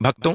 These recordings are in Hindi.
भक्तों,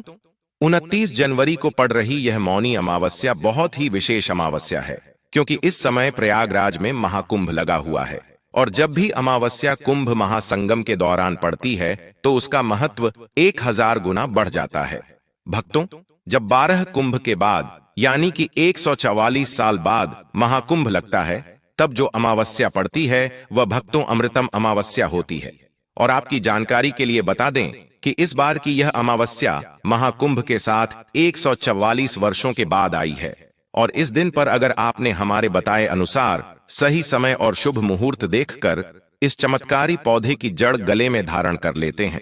29 जनवरी को पड़ रही यह मौनी अमावस्या बहुत ही विशेष अमावस्या है, क्योंकि इस समय प्रयागराज में महाकुंभ लगा हुआ है। और जब भी अमावस्या कुंभ महासंगम के दौरान पड़ती है तो उसका महत्व 1000 गुना बढ़ जाता है। भक्तों, जब 12 कुंभ के बाद यानी कि 144 साल बाद महाकुंभ लगता है, तब जो अमावस्या पड़ती है वह भक्तों अमृतम अमावस्या होती है। और आपकी जानकारी के लिए बता दें कि इस बार की यह अमावस्या महाकुंभ के साथ 144 वर्षों के बाद आई है। और इस दिन पर अगर आपने हमारे बताए अनुसार सही समय और शुभ मुहूर्त देखकर इस चमत्कारी पौधे की जड़ गले में धारण कर लेते हैं,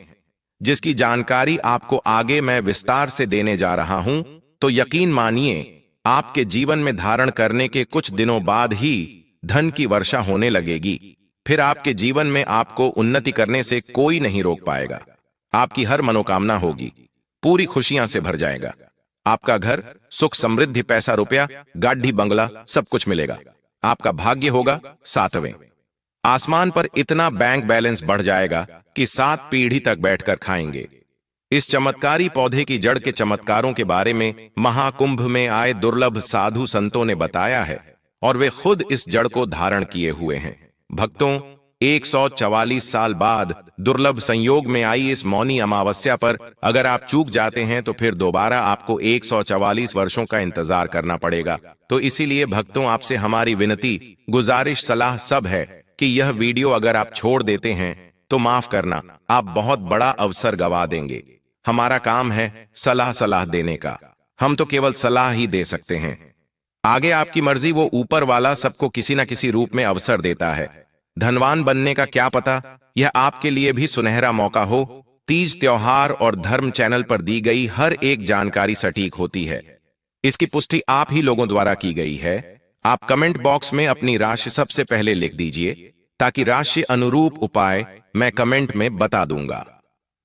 जिसकी जानकारी आपको आगे मैं विस्तार से देने जा रहा हूं, तो यकीन मानिए आपके जीवन में धारण करने के कुछ दिनों बाद ही धन की वर्षा होने लगेगी। फिर आपके जीवन में आपको उन्नति करने से कोई नहीं रोक पाएगा। आपकी हर मनोकामना होगी, पूरी खुशियां से भर जाएगा। आपका घर, सुख समृद्धि, पैसा रुपया, गाड़ी बंगला सब कुछ मिलेगा। आपका भाग्य होगा 7वें। आसमान पर इतना बैंक बैलेंस बढ़ जाएगा कि 7 पीढ़ी तक बैठकर खाएंगे। इस चमत्कारी पौधे की जड़ के चमत्कारों के बारे में महाकुंभ में आए दुर्लभ साधु संतों ने बताया है, और वे खुद इस जड़ को धारण किए हुए हैं। भक्तों, 144 साल बाद दुर्लभ संयोग में आई इस मौनी अमावस्या पर अगर आप चूक जाते हैं तो फिर दोबारा आपको 144 वर्षों का इंतजार करना पड़ेगा। तो इसीलिए भक्तों, आपसे हमारी विनती, गुजारिश, सलाह सब है कि यह वीडियो अगर आप छोड़ देते हैं तो माफ करना, आप बहुत बड़ा अवसर गवा देंगे। हमारा काम है सलाह देने का, हम तो केवल सलाह ही दे सकते हैं। आगे आपकी मर्जी, वो ऊपर वाला सबको किसी न किसी रूप में अवसर देता है। धनवान बनने का क्या पता, यह आपके लिए भी सुनहरा मौका हो। तीज त्योहार और धर्म चैनल पर दी गई हर एक जानकारी सटीक होती है। इसकी पुष्टि आप ही लोगों द्वारा की गई है। आप कमेंट बॉक्स में अपनी राशि सबसे पहले लिख दीजिए, ताकि राशि अनुरूप उपाय मैं कमेंट में बता दूंगा।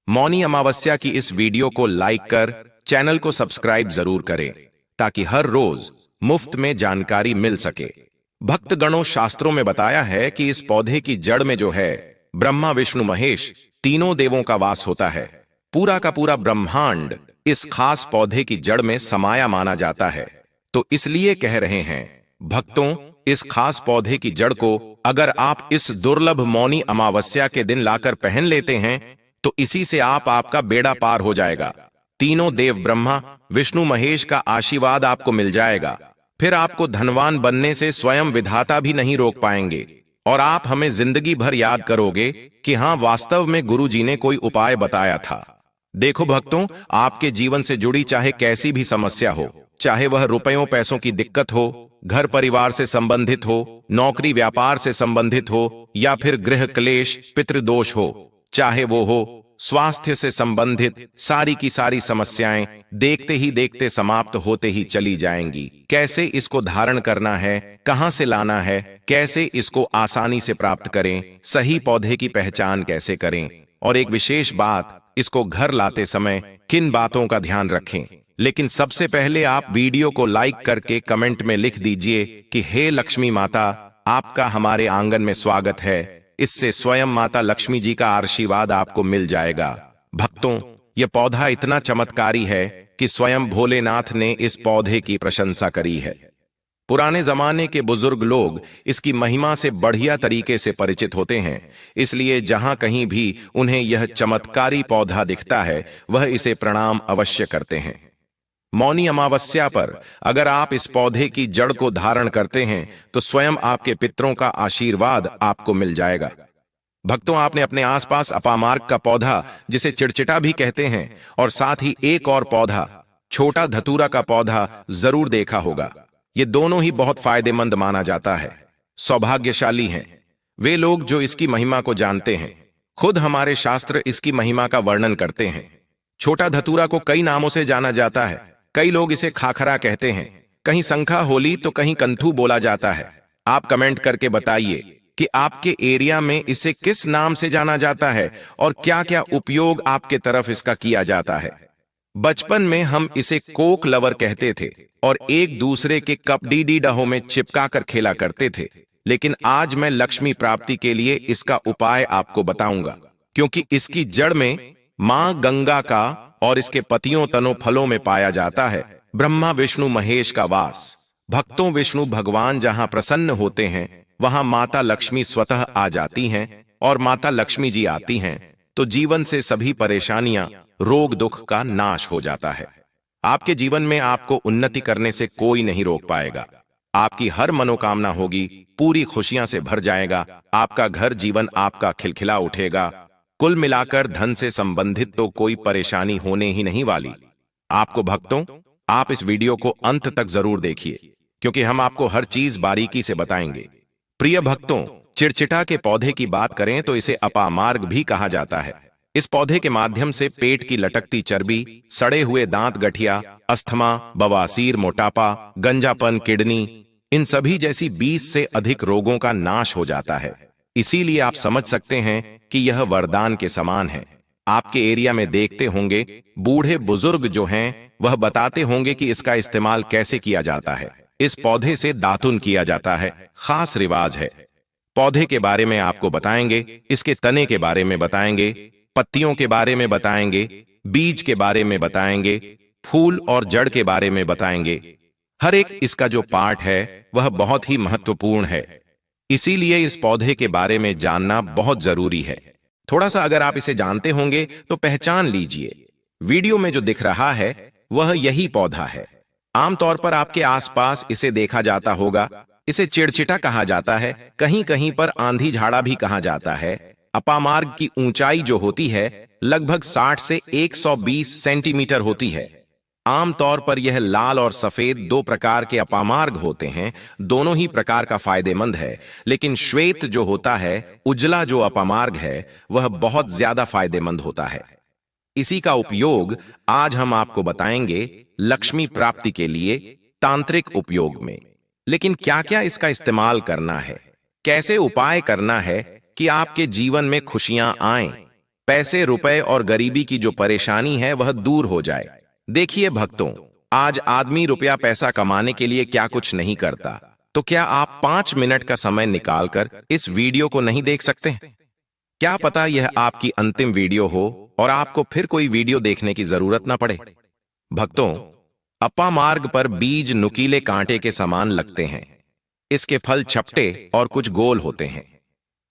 मौनी अमावस्या की इस वीडियो को लाइक कर चैनल को सब्सक्राइब जरूर करें, ताकि हर रोज मुफ्त में जानकारी मिल सके। भक्तगणों, शास्त्रों में बताया है कि इस पौधे की जड़ में जो है ब्रह्मा विष्णु महेश तीनों देवों का वास होता है। पूरा का पूरा ब्रह्मांड इस खास पौधे की जड़ में समाया माना जाता है। तो इसलिए कह रहे हैं भक्तों, इस खास पौधे की जड़ को अगर आप इस दुर्लभ मौनी अमावस्या के दिन लाकर पहन लेते हैं तो इसी से आपका बेड़ा पार हो जाएगा। तीनों देव ब्रह्मा विष्णु महेश का आशीर्वाद आपको मिल जाएगा। फिर आपको धनवान बनने से स्वयं विधाता भी नहीं रोक पाएंगे, और आप हमें जिंदगी भर याद करोगे कि हाँ, वास्तव में गुरुजी ने कोई उपाय बताया था। देखो भक्तों, आपके जीवन से जुड़ी चाहे कैसी भी समस्या हो, चाहे वह रुपयों पैसों की दिक्कत हो, घर परिवार से संबंधित हो, नौकरी व्यापार से संबंधित हो, या फिर गृह क्लेश पितृदोष हो, चाहे वो हो स्वास्थ्य से संबंधित, सारी की सारी समस्याएं देखते ही देखते समाप्त होते ही चली जाएंगी। कैसे इसको धारण करना है, कहां से लाना है, कैसे इसको आसानी से प्राप्त करें, सही पौधे की पहचान कैसे करें, और एक विशेष बात, इसको घर लाते समय किन बातों का ध्यान रखें। लेकिन सबसे पहले आप वीडियो को लाइक करके कमेंट में लिख दीजिए कि हे लक्ष्मी माता, आपका हमारे आंगन में स्वागत है। इससे स्वयं माता लक्ष्मी जी का आशीर्वाद आपको मिल जाएगा। भक्तों, यह पौधा इतना चमत्कारी है कि स्वयं भोलेनाथ ने इस पौधे की प्रशंसा करी है। पुराने जमाने के बुजुर्ग लोग इसकी महिमा से बढ़िया तरीके से परिचित होते हैं, इसलिए जहां कहीं भी उन्हें यह चमत्कारी पौधा दिखता है वह इसे प्रणाम अवश्य करते हैं। मौनी अमावस्या पर अगर आप इस पौधे की जड़ को धारण करते हैं तो स्वयं आपके पितरों का आशीर्वाद आपको मिल जाएगा। भक्तों, आपने अपने आसपास अपामार्ग का पौधा, जिसे चिड़चिटा भी कहते हैं, और साथ ही एक और पौधा, छोटा धतूरा का पौधा जरूर देखा होगा। ये दोनों ही बहुत फायदेमंद माना जाता है। सौभाग्यशाली हैं वे लोग जो इसकी महिमा को जानते हैं। खुद हमारे शास्त्र इसकी महिमा का वर्णन करते हैं। छोटा धतूरा को कई नामों से जाना जाता है। कई लोग इसे खाखरा कहते हैं, कहीं संखा होली तो कहीं कंथू बोला जाता है। आप कमेंट करके बताइए कि आपके एरिया में इसे किस नाम से जाना जाता है और क्या क्या उपयोग आपके तरफ इसका किया जाता है। बचपन में हम इसे कोक लवर कहते थे और एक दूसरे के कप डी डहों में चिपका कर खेला करते थे। लेकिन आज मैं लक्ष्मी प्राप्ति के लिए इसका उपाय आपको बताऊंगा, क्योंकि इसकी जड़ में मां गंगा का और इसके पतियों तनों फलों में पाया जाता है ब्रह्मा विष्णु महेश का वास। भक्तों, विष्णु भगवान जहां प्रसन्न होते हैं वहां माता लक्ष्मी स्वतः आ जाती हैं, और माता लक्ष्मी जी आती हैं तो जीवन से सभी परेशानियां, रोग दुख का नाश हो जाता है। आपके जीवन में आपको उन्नति करने से कोई नहीं रोक पाएगा। आपकी हर मनोकामना होगी, पूरी खुशियां से भर जाएगा, आपका घर जीवन आपका खिलखिला उठेगा। कुल मिलाकर धन से संबंधित तो कोई परेशानी होने ही नहीं वाली। आपको भक्तों, आप इस वीडियो को अंत तक जरूर देखिए, क्योंकि हम आपको हर चीज बारीकी से बताएंगे। प्रिय भक्तों, चिड़चिटा के पौधे की बात करें तो इसे अपामार्ग भी कहा जाता है। इस पौधे के माध्यम से पेट की लटकती चर्बी, सड़े हुए दांत, गठिया, अस्थमा, बवासीर, मोटापा, गंजापन, किडनी, इन सभी जैसी 20 से अधिक रोगों का नाश हो जाता है। इसीलिए आप समझ सकते हैं कि यह वरदान के समान है। आपके एरिया में देखते होंगे बूढ़े बुजुर्ग जो हैं वह बताते होंगे कि इसका इस्तेमाल कैसे किया जाता है। इस पौधे से दातुन किया जाता है, खास रिवाज है। पौधे के बारे में आपको बताएंगे, इसके तने के बारे में बताएंगे, पत्तियों के बारे में बताएंगे, बीज के बारे में बताएंगे, फूल और जड़ के बारे में बताएंगे। हर एक इसका जो पार्ट है वह बहुत ही महत्वपूर्ण है। इसीलिए इस पौधे के बारे में जानना बहुत जरूरी है। थोड़ा सा अगर आप इसे जानते होंगे तो पहचान लीजिए। वीडियो में जो दिख रहा है वह यही पौधा है। आमतौर पर आपके आसपास इसे देखा जाता होगा। इसे चिड़चिटा कहा जाता है, कहीं कहीं पर आंधी झाड़ा भी कहा जाता है। अपामार्ग की ऊंचाई जो होती है लगभग 60 से 120 सेंटीमीटर होती है। आमतौर पर यह लाल और सफेद दो प्रकार के अपामार्ग होते हैं। दोनों ही प्रकार का फायदेमंद है, लेकिन श्वेत जो होता है, उजला जो अपामार्ग है, वह बहुत ज्यादा फायदेमंद होता है। इसी का उपयोग आज हम आपको बताएंगे लक्ष्मी प्राप्ति के लिए तांत्रिक उपयोग में। लेकिन क्या क्या इसका इस्तेमाल करना है, कैसे उपाय करना है कि आपके जीवन में खुशियां आएं, पैसे रुपए और गरीबी की जो परेशानी है वह दूर हो जाए। देखिए भक्तों, आज आदमी रुपया पैसा कमाने के लिए क्या कुछ नहीं करता, तो क्या आप 5 मिनट का समय निकालकर इस वीडियो को नहीं देख सकते? क्या पता यह आपकी अंतिम वीडियो हो और आपको फिर कोई वीडियो देखने की जरूरत ना पड़े। भक्तों, अपामार्ग पर बीज नुकीले कांटे के समान लगते हैं। इसके फल चपटे और कुछ गोल होते हैं।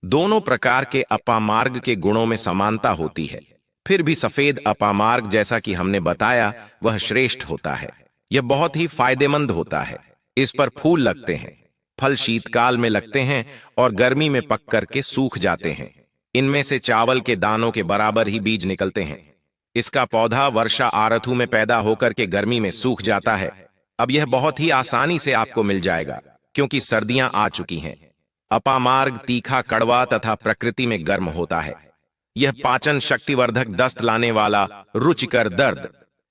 दोनों प्रकार के अपामार्ग के गुणों में समानता होती है। फिर भी सफेद अपामार्ग, जैसा कि हमने बताया, वह श्रेष्ठ होता है। यह बहुत ही फायदेमंद होता है। इस पर फूल लगते हैं। फल शीतकाल में लगते हैं और गर्मी में पक करके सूख जाते हैं। इनमें से चावल के दानों के बराबर ही बीज निकलते हैं। इसका पौधा वर्षा आरथू में पैदा होकर के गर्मी में सूख जाता है। अब यह बहुत ही आसानी से आपको मिल जाएगा, क्योंकि सर्दियां आ चुकी हैं। अपामार्ग तीखा, कड़वा तथा प्रकृति में गर्म होता है। यह पाचन शक्तिवर्धक, दस्त लाने वाला, रुचिकर, दर्द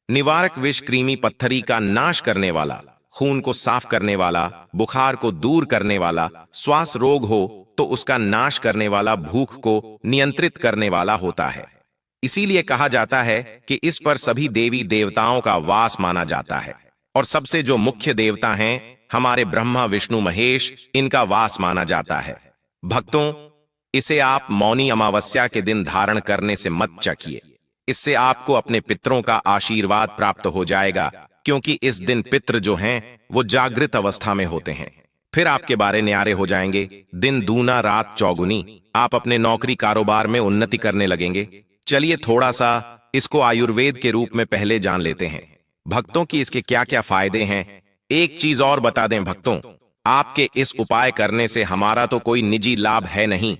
निवारक, विष, कृमि पत्थरी का नाश करने वाला, खून को साफ करने वाला, बुखार को दूर करने वाला, श्वास रोग हो तो उसका नाश करने वाला, भूख को नियंत्रित करने वाला होता है। इसीलिए कहा जाता है कि इस पर सभी देवी देवताओं का वास माना जाता है, और सबसे जो मुख्य देवता हैं हमारे ब्रह्मा विष्णु महेश, इनका वास माना जाता है। भक्तों, इसे आप मौनी अमावस्या के दिन धारण करने से मत चकिए। इससे आपको अपने पितरों का आशीर्वाद प्राप्त हो जाएगा, क्योंकि इस दिन पितृ जो हैं वो जागृत अवस्था में होते हैं। फिर आपके बारे न्यारे हो जाएंगे। दिन दूना रात चौगुनी। आप अपने नौकरी कारोबार में उन्नति करने लगेंगे। चलिए थोड़ा सा इसको आयुर्वेद के रूप में पहले जान लेते हैं भक्तों की इसके क्या क्या फायदे हैं। एक चीज और बता दें भक्तों, आपके इस उपाय करने से हमारा तो कोई निजी लाभ है नहीं।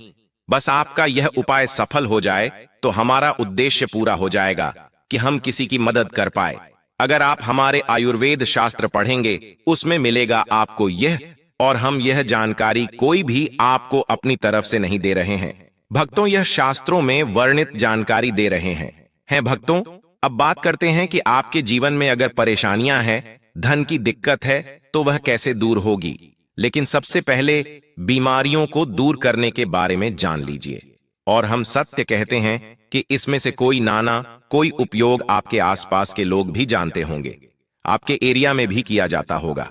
बस आपका यह उपाय सफल हो जाए तो हमारा उद्देश्य पूरा हो जाएगा कि हम किसी की मदद कर पाए। अगर आप हमारे आयुर्वेद शास्त्र पढ़ेंगे, उसमें मिलेगा आपको यह, और हम यह जानकारी कोई भी आपको अपनी तरफ से नहीं दे रहे हैं भक्तों, यह शास्त्रों में वर्णित जानकारी दे रहे हैं भक्तों। अब बात करते हैं कि आपके जीवन में अगर परेशानियां हैं, धन की दिक्कत है, तो वह कैसे दूर होगी। लेकिन सबसे पहले बीमारियों को दूर करने के बारे में जान लीजिए। और हम सत्य कहते हैं कि इसमें से कोई नाना कोई उपयोग आपके आसपास के लोग भी जानते होंगे, आपके एरिया में भी किया जाता होगा।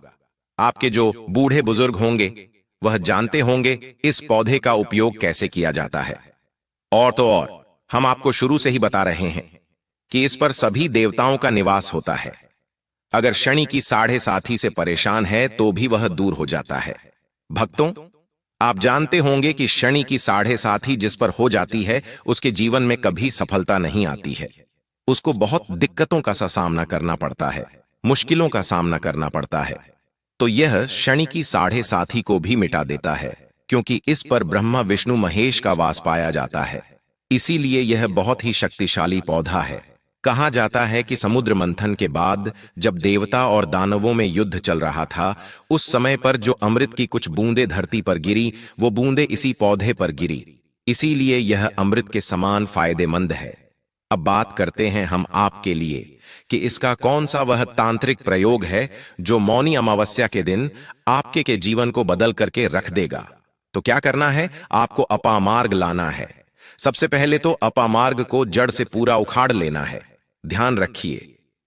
आपके जो बूढ़े बुजुर्ग होंगे वह जानते होंगे इस पौधे का उपयोग कैसे किया जाता है। और तो और हम आपको शुरू से ही बता रहे हैं कि इस पर सभी देवताओं का निवास होता है। अगर शनि की साढ़े साथी से परेशान है तो भी वह दूर हो जाता है। भक्तों, आप जानते होंगे कि शनि की साढ़े साथी जिस पर हो जाती है उसके जीवन में कभी सफलता नहीं आती है। उसको बहुत दिक्कतों का सा सामना करना पड़ता है, मुश्किलों का सामना करना पड़ता है। तो यह शनि की साढ़े साथी को भी मिटा देता है, क्योंकि इस पर ब्रह्मा विष्णु महेश का वास पाया जाता है। इसीलिए यह बहुत ही शक्तिशाली पौधा है। कहा जाता है कि समुद्र मंथन के बाद जब देवता और दानवों में युद्ध चल रहा था, उस समय पर जो अमृत की कुछ बूंदें धरती पर गिरी, वो बूंदें इसी पौधे पर गिरी। इसीलिए यह अमृत के समान फायदेमंद है। अब बात करते हैं हम आपके लिए कि इसका कौन सा वह तांत्रिक प्रयोग है जो मौनी अमावस्या के दिन आपके के जीवन को बदल करके रख देगा। तो क्या करना है? आपको अपामार्ग लाना है। सबसे पहले तो अपामार्ग को जड़ से पूरा उखाड़ लेना है। ध्यान रखिए,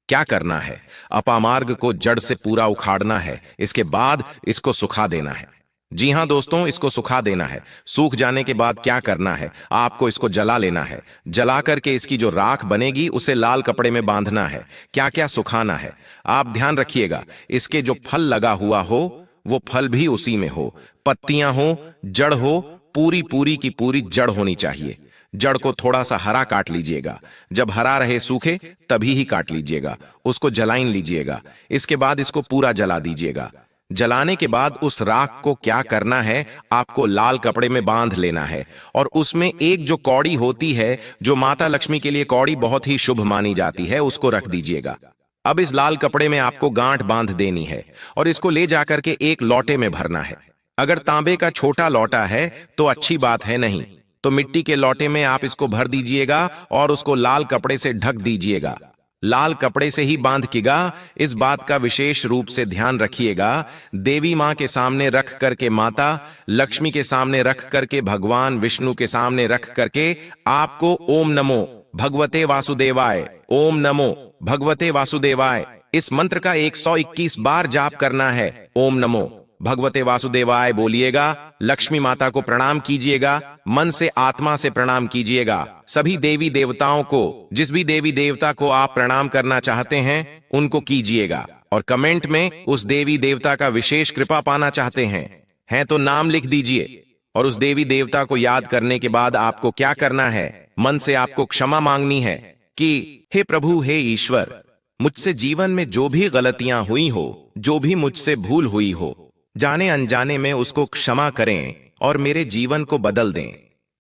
क्या करना है? अपामार्ग को जड़ से पूरा उखाड़ना है। इसके बाद इसको सुखा देना है। जी हां दोस्तों, इसको सुखा देना है। सूख जाने के बाद क्या करना है? आपको इसको जला लेना है। जला करके इसकी जो राख बनेगी उसे लाल कपड़े में बांधना है। क्या क्या सुखाना है आप ध्यान रखिएगा। इसके जो फल लगा हुआ हो वो फल भी उसी में हो, पत्तियां हो, जड़ हो, पूरी पूरी की पूरी जड़ होनी चाहिए। जड़ को थोड़ा सा हरा काट लीजिएगा। जब हरा रहे सूखे तभी ही काट लीजिएगा। उसको जलाइन लीजिएगा। इसके बाद इसको पूरा जला दीजिएगा। जलाने के बाद उस राख को क्या करना है? आपको लाल कपड़े में बांध लेना है और उसमें एक जो कौड़ी होती है, जो माता लक्ष्मी के लिए कौड़ी बहुत ही शुभ मानी जाती है, उसको रख दीजिएगा। अब इस लाल कपड़े में आपको गांठ बांध देनी है और इसको ले जाकर के एक लोटे में भरना है। अगर तांबे का छोटा लोटा है तो अच्छी बात है, नहीं तो मिट्टी के लोटे में आप इसको भर दीजिएगा और उसको लाल कपड़े से ढक दीजिएगा। लाल कपड़े से ही बांधिएगा। इस बात का विशेष रूप से ध्यान रखिएगा। देवी मां के सामने रख करके, माता लक्ष्मी के सामने रख करके, भगवान विष्णु के सामने रख करके आपको ओम नमो भगवते वासुदेवाय, ओम नमो भगवते वासुदेवाय, इस मंत्र का 121 बार जाप करना है। ओम नमो भगवते वासुदेवाय बोलिएगा। लक्ष्मी माता को प्रणाम कीजिएगा। मन से, आत्मा से प्रणाम कीजिएगा। सभी देवी देवताओं को, जिस भी देवी देवता को आप प्रणाम करना चाहते हैं उनको कीजिएगा। और कमेंट में उस देवी देवता का विशेष कृपा पाना चाहते हैं तो नाम लिख दीजिए। और उस देवी देवता को याद करने के बाद आपको क्या करना है? मन से आपको क्षमा मांगनी है कि हे प्रभु, हे ईश्वर, मुझसे जीवन में जो भी गलतियां हुई हो, जो भी मुझसे भूल हुई हो, जाने अनजाने में उसको क्षमा करें और मेरे जीवन को बदल दें।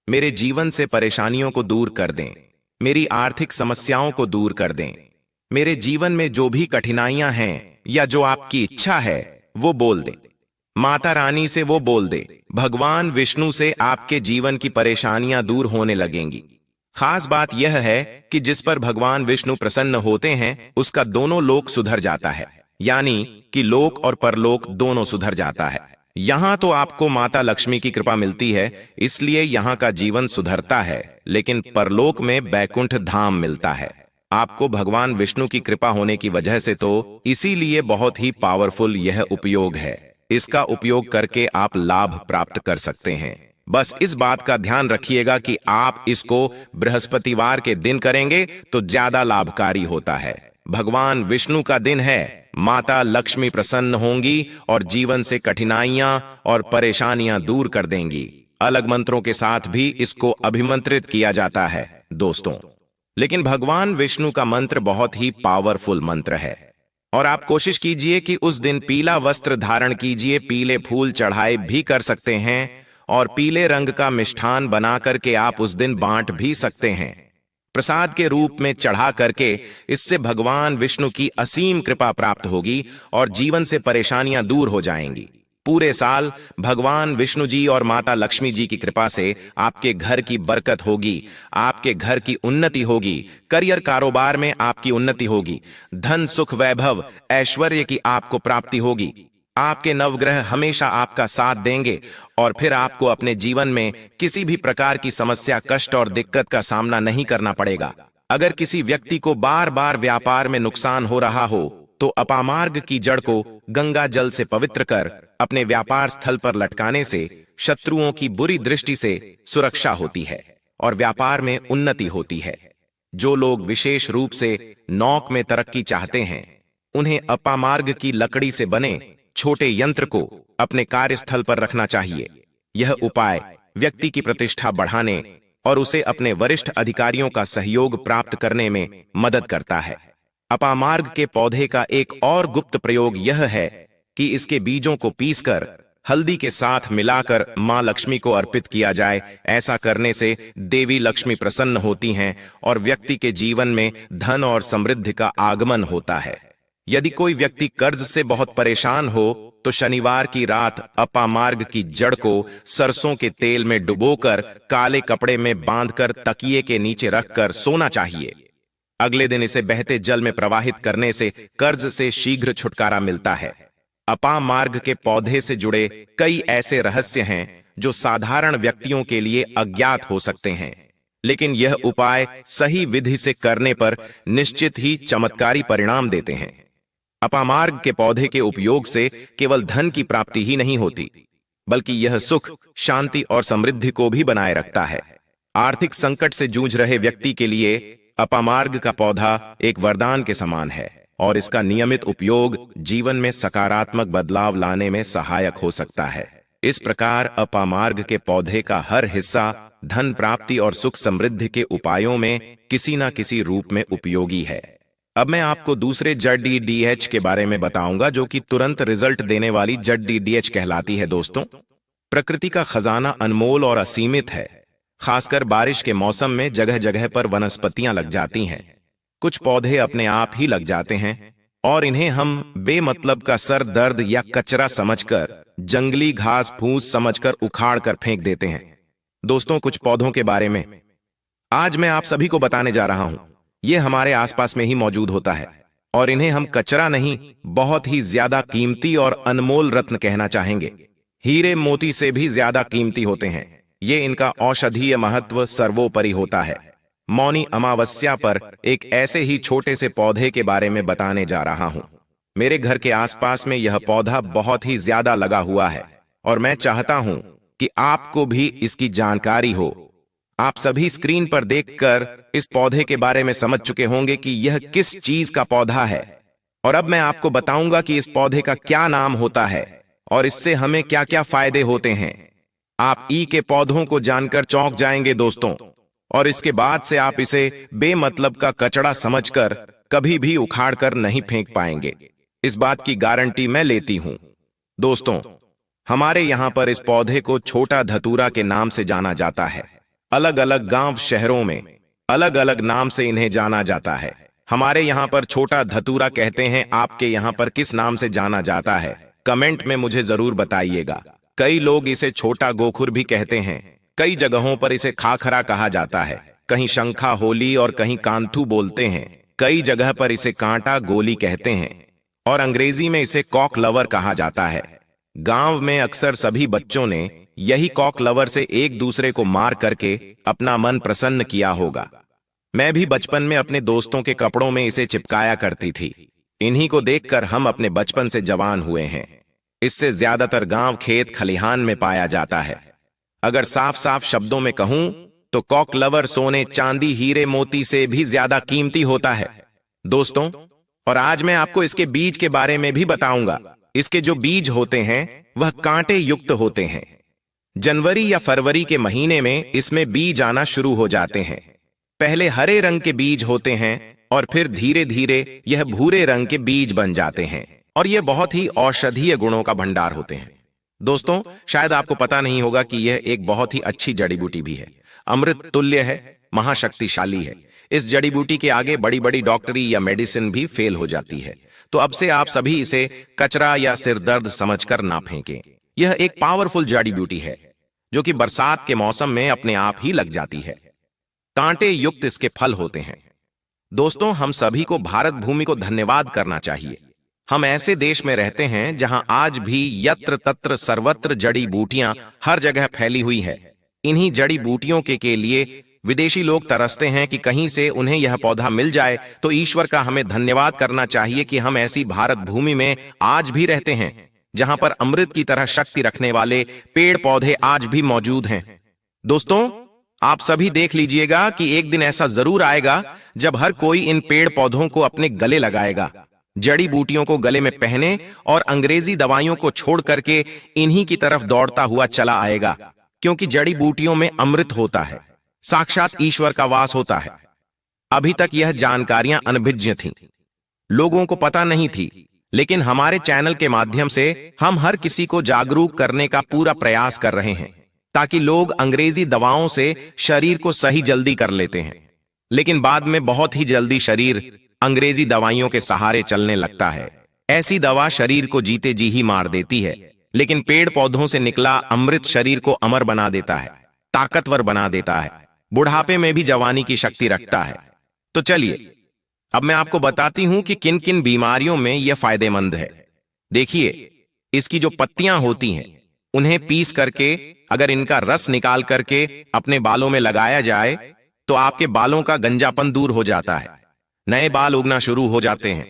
मेरे जीवन से परेशानियों को दूर कर दें। मेरी आर्थिक समस्याओं को दूर कर दें। मेरे जीवन में जो भी कठिनाइयां हैं या जो आपकी इच्छा है वो बोल दें। माता रानी से वो बोल दे। भगवान विष्णु से आपके जीवन की परेशानियां दूर होने लगेंगी। खास बात यह है कि जिस पर भगवान विष्णु प्रसन्न होते हैं उसका दोनों लोक सुधर जाता है, यानी कि लोक और परलोक दोनों सुधर जाता है। यहां तो आपको माता लक्ष्मी की कृपा मिलती है, इसलिए यहां का जीवन सुधरता है, लेकिन परलोक में बैकुंठ धाम मिलता है आपको भगवान विष्णु की कृपा होने की वजह से। तो इसीलिए बहुत ही पावरफुल यह उपयोग है। इसका उपयोग करके आप लाभ प्राप्त कर सकते हैं। बस इस बात का ध्यान रखिएगा कि आप इसको बृहस्पतिवार के दिन करेंगे तो ज्यादा लाभकारी होता है। भगवान विष्णु का दिन है। माता लक्ष्मी प्रसन्न होंगी और जीवन से कठिनाइयां और परेशानियां दूर कर देंगी। अलग मंत्रों के साथ भी इसको अभिमंत्रित किया जाता है दोस्तों। लेकिन भगवान विष्णु का मंत्र बहुत ही पावरफुल मंत्र है और आप कोशिश कीजिए कि उस दिन पीला वस्त्र धारण कीजिए। पीले फूल चढ़ाए भी कर सकते हैं और पीले रंग का मिष्ठान बना करके आप उस दिन बांट भी सकते हैं प्रसाद के रूप में चढ़ा करके। इससे भगवान विष्णु की असीम कृपा प्राप्त होगी और जीवन से परेशानियां दूर हो जाएंगी। पूरे साल भगवान विष्णु जी और माता लक्ष्मी जी की कृपा से आपके घर की बरकत होगी, आपके घर की उन्नति होगी, करियर कारोबार में आपकी उन्नति होगी, धन सुख वैभव ऐश्वर्य की आपको प्राप्ति होगी। आपके नवग्रह हमेशा आपका साथ देंगे और फिर आपको अपने जीवन में किसी भी प्रकार की समस्या, कष्ट और दिक्कत का सामना नहीं करना पड़ेगा। अगर किसी व्यक्ति को बार बार व्यापार में नुकसान हो रहा हो तो अपामार्ग की जड़ को गंगा जल से पवित्र कर अपने व्यापार स्थल पर लटकाने से शत्रुओं की बुरी दृष्टि से सुरक्षा होती है और व्यापार में उन्नति होती है। जो लोग विशेष रूप से नौक में तरक्की चाहते हैं, उन्हें अपामार्ग की लकड़ी से बने छोटे यंत्र को अपने कार्यस्थल पर रखना चाहिए। यह उपाय व्यक्ति की प्रतिष्ठा बढ़ाने और उसे अपने वरिष्ठ अधिकारियों का सहयोग प्राप्त करने में मदद करता है। अपामार्ग के पौधे का एक और गुप्त प्रयोग यह है कि इसके बीजों को पीसकर हल्दी के साथ मिलाकर मां लक्ष्मी को अर्पित किया जाए। ऐसा करने से देवी लक्ष्मी प्रसन्न होती हैं और व्यक्ति के जीवन में धन और समृद्धि का आगमन होता है। यदि कोई व्यक्ति कर्ज से बहुत परेशान हो तो शनिवार की रात अपामार्ग की जड़ को सरसों के तेल में डुबोकर काले कपड़े में बांधकर तकिए के नीचे रखकर सोना चाहिए। अगले दिन इसे बहते जल में प्रवाहित करने से कर्ज से शीघ्र छुटकारा मिलता है। अपामार्ग के पौधे से जुड़े कई ऐसे रहस्य हैं जो साधारण व्यक्तियों के लिए अज्ञात हो सकते हैं, लेकिन यह उपाय सही विधि से करने पर निश्चित ही चमत्कारी परिणाम देते हैं। अपामार्ग के पौधे के उपयोग से केवल धन की प्राप्ति ही नहीं होती, बल्कि यह सुख, शांति और समृद्धि को भी बनाए रखता है। आर्थिक संकट से जूझ रहे व्यक्ति के लिए अपामार्ग का पौधा एक वरदान के समान है और इसका नियमित उपयोग जीवन में सकारात्मक बदलाव लाने में सहायक हो सकता है। इस प्रकार अपामार्ग के पौधे का हर हिस्सा धन प्राप्ति और सुख समृद्धि के उपायों में किसी न किसी रूप में उपयोगी है। अब मैं आपको दूसरे जड़ DDH के बारे में बताऊंगा, जो कि तुरंत रिजल्ट देने वाली जड़ DDH कहलाती है। दोस्तों, प्रकृति का खजाना अनमोल और असीमित है। खासकर बारिश के मौसम में जगह जगह पर वनस्पतियां लग जाती हैं। कुछ पौधे अपने आप ही लग जाते हैं और इन्हें हम बेमतलब का सर दर्द या कचरा समझकर, जंगली घास फूस समझकर उखाड़ कर फेंक देते हैं। दोस्तों, कुछ पौधों के बारे में आज मैं आप सभी को बताने जा रहा हूं। ये हमारे आसपास में ही मौजूद होता है और इन्हें हम कचरा नहीं, बहुत ही ज्यादा कीमती और अनमोल रत्न कहना चाहेंगे। हीरे मोती से भी ज्यादा कीमती होते हैं ये। इनका औषधीय महत्व सर्वोपरि होता है। मौनी अमावस्या पर एक ऐसे ही छोटे से पौधे के बारे में बताने जा रहा हूं। मेरे घर के आसपास में यह पौधा बहुत ही ज्यादा लगा हुआ है और मैं चाहता हूं कि आपको भी इसकी जानकारी हो। आप सभी स्क्रीन पर देखकर इस पौधे के बारे में समझ चुके होंगे कि यह किस चीज का पौधा है, और अब मैं आपको बताऊंगा कि इस पौधे का क्या नाम होता है और इससे हमें क्या क्या फायदे होते हैं। आप के पौधों को जानकर चौंक जाएंगे दोस्तों, और इसके बाद से आप इसे बेमतलब का कचड़ा समझकर कभी भी उखाड़ कर नहीं फेंक पाएंगे। इस बात की गारंटी मैं लेती हूं। दोस्तों, हमारे यहां पर इस पौधे को छोटा धतूरा के नाम से जाना जाता है। अलग अलग गांव शहरों में अलग अलग नाम से इन्हें जाना जाता है। हमारे यहाँ पर छोटा धतूरा कहते हैं। आपके यहाँ पर किस नाम से जाना जाता है, कमेंट में मुझे जरूर बताइएगा। कई लोग इसे छोटा गोखुर भी कहते हैं। कई जगहों पर इसे खाखरा कहा जाता है। कहीं शंखा होली और कहीं कांथू बोलते हैं। कई जगह पर इसे कांटा गोली कहते हैं और अंग्रेजी में इसे कॉक लवर कहा जाता है। गांव में अक्सर सभी बच्चों ने यही कॉक लवर से एक दूसरे को मार करके अपना मन प्रसन्न किया होगा। मैं भी बचपन में अपने दोस्तों के कपड़ों में इसे चिपकाया करती थी। इन्हीं को देखकर हम अपने बचपन से जवान हुए हैं। इससे ज्यादातर गांव खेत खलिहान में पाया जाता है। अगर साफ साफ शब्दों में कहूं तो कॉक लवर सोने चांदी हीरे मोती से भी ज्यादा कीमती होता है दोस्तों। और आज मैं आपको इसके बीज के बारे में भी बताऊंगा। इसके जो बीज होते हैं वह कांटे युक्त होते हैं। जनवरी या फरवरी के महीने में इसमें बीज आना शुरू हो जाते हैं। पहले हरे रंग के बीज होते हैं और फिर धीरे धीरे यह भूरे रंग के बीज बन जाते हैं और यह बहुत ही औषधीय गुणों का भंडार होते हैं। दोस्तों, शायद आपको पता नहीं होगा कि यह एक बहुत ही अच्छी जड़ी बूटी भी है। अमृत तुल्य है, महाशक्तिशाली है। इस जड़ी बूटी के आगे बड़ी बड़ी डॉक्टरी या मेडिसिन भी फेल हो जाती है। तो अब से आप सभी इसे कचरा या सिरदर्द समझकर ना फेंकें। यह एक पावरफुल जड़ी बूटी है जो कि बरसात के मौसम में अपने आप ही लग जाती है। कांटे युक्त इसके फल होते हैं। दोस्तों, हम सभी को भारत भूमि को धन्यवाद करना चाहिए। हम ऐसे देश में रहते हैं जहां आज भी यत्र तत्र सर्वत्र जड़ी बूटियां हर जगह फैली हुई है। इन्हीं जड़ी बूटियों के लिए विदेशी लोग तरसते हैं कि कहीं से उन्हें यह पौधा मिल जाए। तो ईश्वर का हमें धन्यवाद करना चाहिए कि हम ऐसी भारत भूमि में आज भी रहते हैं जहां पर अमृत की तरह शक्ति रखने वाले पेड़ पौधे आज भी मौजूद हैं। दोस्तों, आप सभी देख लीजिएगा कि एक दिन ऐसा जरूर आएगा जब हर कोई इन पेड़ पौधों को अपने गले लगाएगा, जड़ी बूटियों को गले में पहने और अंग्रेजी दवाइयों को छोड़ करके इन्हीं की तरफ दौड़ता हुआ चला आएगा, क्योंकि जड़ी बूटियों में अमृत होता है, साक्षात ईश्वर का वास होता है। अभी तक यह जानकारियां अनभिज्ञ थीं, लोगों को पता नहीं थी, लेकिन हमारे चैनल के माध्यम से हम हर किसी को जागरूक करने का पूरा प्रयास कर रहे हैं, ताकि लोग अंग्रेजी दवाओं से शरीर को सही जल्दी कर लेते हैं, लेकिन बाद में बहुत ही जल्दी शरीर अंग्रेजी दवाइयों के सहारे चलने लगता है। ऐसी दवा शरीर को जीते जी ही मार देती है, लेकिन पेड़ पौधों से निकला अमृत शरीर को अमर बना देता है, ताकतवर बना देता है, बुढ़ापे में भी जवानी की शक्ति रखता है। तो चलिए अब मैं आपको बताती हूं कि किन किन बीमारियों में यह फायदेमंद है। देखिए, इसकी जो पत्तियां होती हैं उन्हें पीस करके अगर इनका रस निकाल करके अपने बालों में लगाया जाए तो आपके बालों का गंजापन दूर हो जाता है, नए बाल उगना शुरू हो जाते हैं।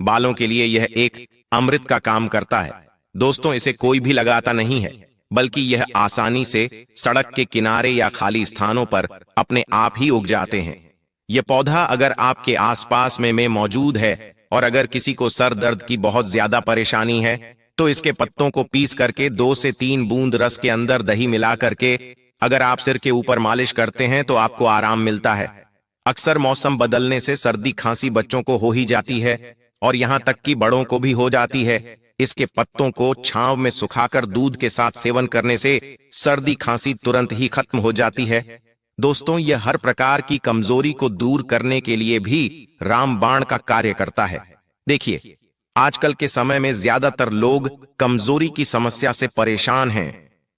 बालों के लिए यह एक अमृत का काम करता है। दोस्तों, इसे कोई भी लगाता नहीं है, बल्कि यह आसानी से सड़क के किनारे या खाली स्थानों पर अपने आप ही उग जाते हैं। यह पौधा अगर आपके आसपास में मौजूद है और अगर किसी को सर दर्द की बहुत ज्यादा परेशानी है तो इसके पत्तों को पीस करके 2 से 3 बूंद रस के अंदर दही मिला करके अगर आप सिर के ऊपर मालिश करते हैं तो आपको आराम मिलता है। अक्सर मौसम बदलने से सर्दी खांसी बच्चों को हो ही जाती है और यहाँ तक कि बड़ों को भी हो जाती है। इसके पत्तों को छांव में सुखाकर दूध के साथ सेवन करने से सर्दी खांसी तुरंत ही खत्म हो जाती है। दोस्तों, यह हर प्रकार की कमजोरी को दूर करने के लिए भी रामबाण का कार्य करता है। देखिए, आजकल के समय में ज्यादातर लोग कमजोरी की समस्या से परेशान हैं,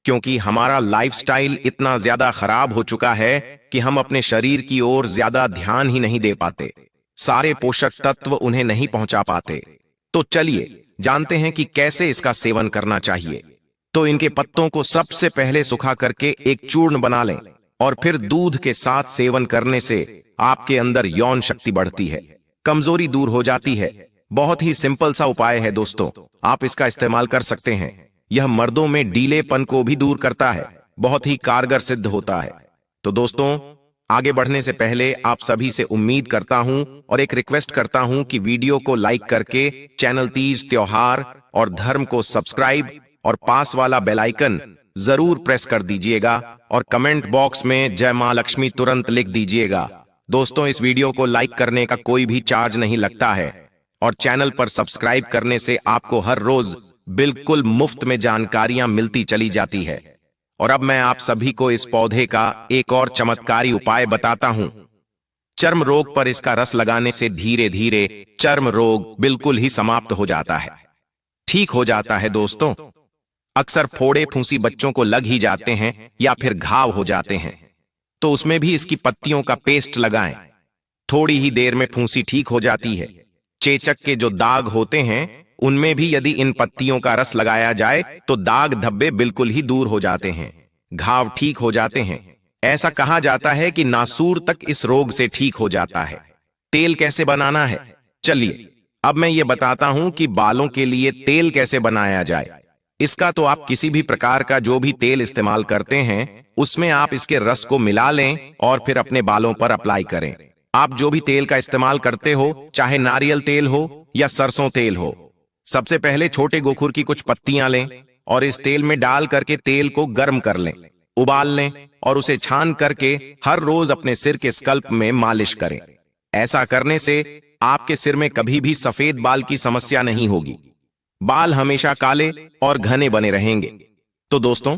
क्योंकि हमारा लाइफस्टाइल इतना ज्यादा खराब हो चुका है कि हम अपने शरीर की ओर ज्यादा ध्यान ही नहीं दे पाते, सारे पोषक तत्व उन्हें नहीं पहुंचा पाते। तो चलिए जानते हैं कि कैसे इसका सेवन करना चाहिए। तो इनके पत्तों को सबसे पहले सुखा करके एक चूर्ण बना लें और फिर दूध के साथ सेवन करने से आपके अंदर यौन शक्ति बढ़ती है, कमजोरी दूर हो जाती है। बहुत ही सिंपल सा उपाय है दोस्तों, आप इसका इस्तेमाल कर सकते हैं। यह मर्दों में ढीलेपन को भी दूर करता है, बहुत ही कारगर सिद्ध होता है। तो दोस्तों, आगे बढ़ने से पहले आप सभी से उम्मीद करता हूं और एक रिक्वेस्ट करता हूं कि वीडियो को लाइक करके चैनल तीज त्योहार और धर्म को सब्सक्राइब और पास वाला बेल आइकन जरूर प्रेस कर दीजिएगा और कमेंट बॉक्स में जय मां लक्ष्मी तुरंत लिख दीजिएगा। दोस्तों, इस वीडियो को लाइक करने का कोई भी चार्ज नहीं लगता है और चैनल पर सब्सक्राइब करने से आपको हर रोज बिल्कुल मुफ्त में जानकारियां मिलती चली जाती है। और अब मैं आप सभी को इस पौधे का एक और चमत्कारी उपाय बताता हूं। चर्म रोग पर इसका रस लगाने से धीरे धीरे चर्म रोग बिल्कुल ही समाप्त हो जाता है, ठीक हो जाता है। दोस्तों, अक्सर फोड़े फूंसी बच्चों को लग ही जाते हैं या फिर घाव हो जाते हैं, तो उसमें भी इसकी पत्तियों का पेस्ट लगाएं, थोड़ी ही देर में फूंसी ठीक हो जाती है। चेचक के जो दाग होते हैं उनमें भी यदि इन पत्तियों का रस लगाया जाए तो दाग धब्बे बिल्कुल ही दूर हो जाते हैं, घाव ठीक हो जाते हैं। ऐसा कहा जाता है कि नासूर तक इस रोग से ठीक हो जाता है। तेल कैसे बनाना है, चलिए अब मैं ये बताता हूं कि बालों के लिए तेल कैसे बनाया जाए। इसका तो आप किसी भी प्रकार का जो भी तेल इस्तेमाल करते हैं उसमें आप इसके रस को मिला लें और फिर अपने बालों पर अप्लाई करें। आप जो भी तेल का इस्तेमाल करते हो, चाहे नारियल तेल हो या सरसों तेल हो, सबसे पहले छोटे गोखुर की कुछ पत्तियां लें और इस तेल में डाल करके तेल को गर्म कर लें, उबाल लें और उसे छान करके हर रोज अपने सिर के स्कल्प में मालिश करें। ऐसा करने से आपके सिर में कभी भी सफेद बाल की समस्या नहीं होगी, बाल हमेशा काले और घने बने रहेंगे। तो दोस्तों,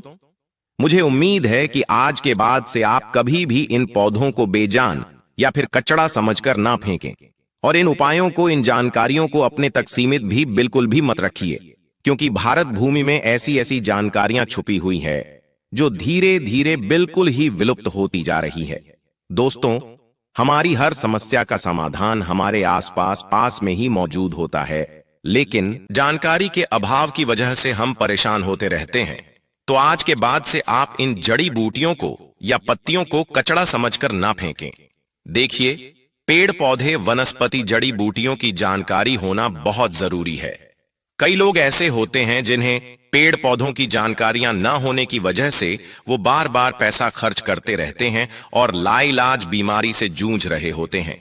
मुझे उम्मीद है कि आज के बाद से आप कभी भी इन पौधों को बेजान या फिर कचड़ा समझकर ना फेंकें और इन उपायों को, इन जानकारियों को अपने तक सीमित भी बिल्कुल भी मत रखिए, क्योंकि भारत भूमि में ऐसी ऐसी जानकारियां छुपी हुई है जो धीरे धीरे बिल्कुल ही विलुप्त होती जा रही है। दोस्तों, हमारी हर समस्या का समाधान हमारे आसपास पास में ही मौजूद होता है, लेकिन जानकारी के अभाव की वजह से हम परेशान होते रहते हैं। तो आज के बाद से आप इन जड़ी बूटियों को या पत्तियों को कचड़ा समझकर ना फेंकें। देखिए, पेड़ पौधे वनस्पति जड़ी बूटियों की जानकारी होना बहुत जरूरी है। कई लोग ऐसे होते हैं जिन्हें पेड़ पौधों की जानकारियां न होने की वजह से वो बार बार पैसा खर्च करते रहते हैं और लाइलाज बीमारी से जूझ रहे होते हैं।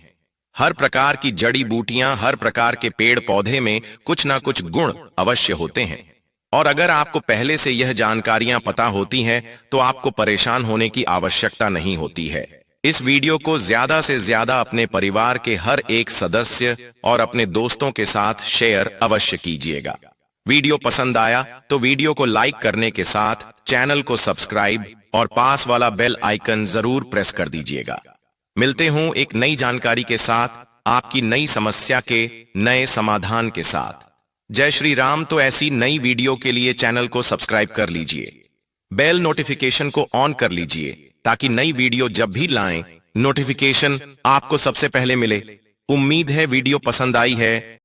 हर प्रकार की जड़ी बूटियां, हर प्रकार के पेड़ पौधे में कुछ ना कुछ गुण अवश्य होते हैं, और अगर आपको पहले से यह जानकारियां पता होती हैं तो आपको परेशान होने की आवश्यकता नहीं होती है। इस वीडियो को ज्यादा से ज्यादा अपने परिवार के हर एक सदस्य और अपने दोस्तों के साथ शेयर अवश्य कीजिएगा। वीडियो पसंद आया तो वीडियो को लाइक करने के साथ चैनल को सब्सक्राइब और पास वाला बेल आइकन जरूर प्रेस कर दीजिएगा। मिलते हूं एक नई जानकारी के साथ, आपकी नई समस्या के नए समाधान के साथ। जय श्री राम। तो ऐसी नई वीडियो के लिए चैनल को सब्सक्राइब कर लीजिए, बेल नोटिफिकेशन को ऑन कर लीजिए ताकि नई वीडियो जब भी लाएं नोटिफिकेशन आपको सबसे पहले मिले। उम्मीद है वीडियो पसंद आई है।